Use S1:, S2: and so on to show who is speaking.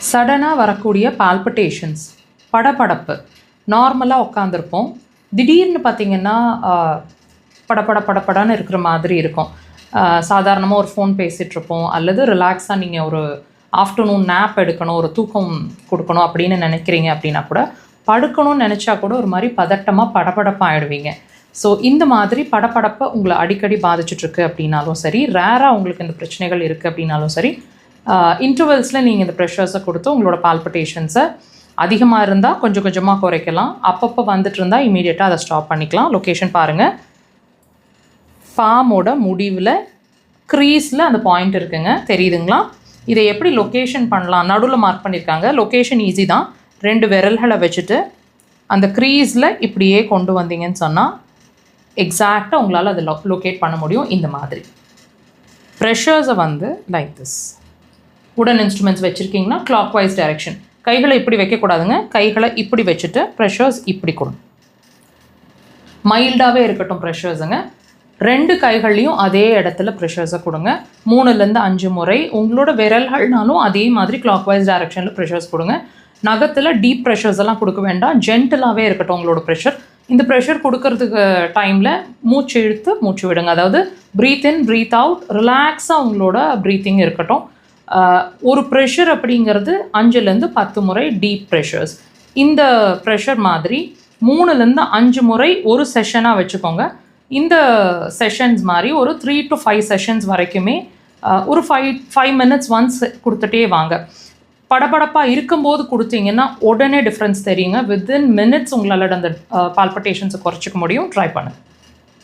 S1: சடனாக வரக்கூடிய பால்பிட்டேஷன்ஸ், படபடப்பு. நார்மலாக உட்காந்துருப்போம், திடீர்னு பார்த்திங்கன்னா படப்படன்னு இருக்கிற மாதிரி இருக்கும். சாதாரணமாக ஒரு ஃபோன் பேசிகிட்ருப்போம், அல்லது ரிலாக்ஸாக நீங்கள் ஒரு ஆஃப்டர்நூன் நேப் எடுக்கணும், ஒரு தூக்கம் கொடுக்கணும் அப்படின்னு நினைக்கிறீங்க அப்படின்னா கூட, படுக்கணும்னு நினச்சா கூட ஒரு மாதிரி பதட்டமாக படபடப்பாக ஆகிடுவீங்க. ஸோ இந்த மாதிரி படபடப்பை உங்களை அடிக்கடி பாதிச்சுட்ருக்கு அப்படின்னாலும் சரி, ரேராக உங்களுக்கு இந்த பிரச்சனைகள் இருக்குது அப்படின்னாலும் சரி, இன்டர்வல்ஸில் நீங்கள் இந்த ப்ரெஷர்ஸை கொடுத்து உங்களோட பால்பிட்டேஷன்ஸை அதிகமாக இருந்தால் கொஞ்சம் கொஞ்சமாக குறைக்கலாம். அப்பப்போ வந்துட்டு இருந்தால் இமீடியட்டாக அதை ஸ்டாப் பண்ணிக்கலாம். லொக்கேஷன் பாருங்கள், பாமோட முடிவில் க்ரீஸில் அந்த பாயிண்ட் இருக்குங்க, தெரியுதுங்களா? இதை எப்படி லொக்கேஷன் பண்ணலாம்? நடுவில் மார்க் பண்ணியிருக்காங்க. லொக்கேஷன் ஈஸி தான். 2 விரல்களை வச்சுட்டு அந்த க்ரீஸில் இப்படியே கொண்டு வந்தீங்கன்னு சொன்னால் எக்ஸாக்டாக உங்களால் அதை லொக்கேட் பண்ண முடியும். இந்த மாதிரி ப்ரெஷர்ஸை வந்து லைக் திஸ், உடன் இன்ஸ்ட்ருமெண்ட்ஸ் வச்சுருக்கீங்கன்னா கிளாக் வைஸ் டைரெக்ஷன். கைகளை இப்படி வைக்கக்கூடாதுங்க, கைகளை இப்படி வச்சுட்டு ப்ரெஷர்ஸ் இப்படி கொடுங்க. மைல்டாகவே இருக்கட்டும் ப்ரெஷர்ஸுங்க. 2 கைகள்லையும் அதே இடத்துல ப்ரெஷர்ஸை கொடுங்க. 3லேருந்து 5 முறை. உங்களோட விரல்கள்னாலும் அதே மாதிரி கிளாக் வைஸ் டைரெக்ஷனில் ப்ரெஷர்ஸ் கொடுங்க. நகத்தில் டீப் ப்ரெஷர்ஸ் எல்லாம் கொடுக்க வேண்டாம், ஜென்டலாகவே இருக்கட்டும் உங்களோட ப்ரெஷர். இந்த ப்ரெஷர் கொடுக்கறதுக்கு டைமில் மூச்சு இழுத்து மூச்சு விடுங்க. அதாவது ப்ரீத் இன் ப்ரீத் அவுட், ரிலாக்ஸாக உங்களோட ப்ரீத்திங் இருக்கட்டும். ஒரு ப்ரெஷர் அப்படிங்கிறது 5லேருந்து 10 முறை டீப் ப்ரெஷர்ஸ். இந்த ப்ரெஷர் மாதிரி 3லேருந்து 5 முறை ஒரு செஷனாக வச்சுக்கோங்க. இந்த செஷன்ஸ் மாதிரி ஒரு 3 to 5 செஷன்ஸ் வரைக்குமே ஒரு 5 மினிட்ஸ் ஒன்ஸ் கொடுத்துட்டே வாங்க. படபடப்பாக இருக்கும்போது கொடுத்தீங்கன்னா உடனே டிஃப்ரென்ஸ் தெரியுங்க. வித்தின் மினிட்ஸ் உங்களால் அந்த பால்பிட்டேஷன்ஸை குறைச்சிக்க முடியும். ட்ரை பண்ணுங்கள்.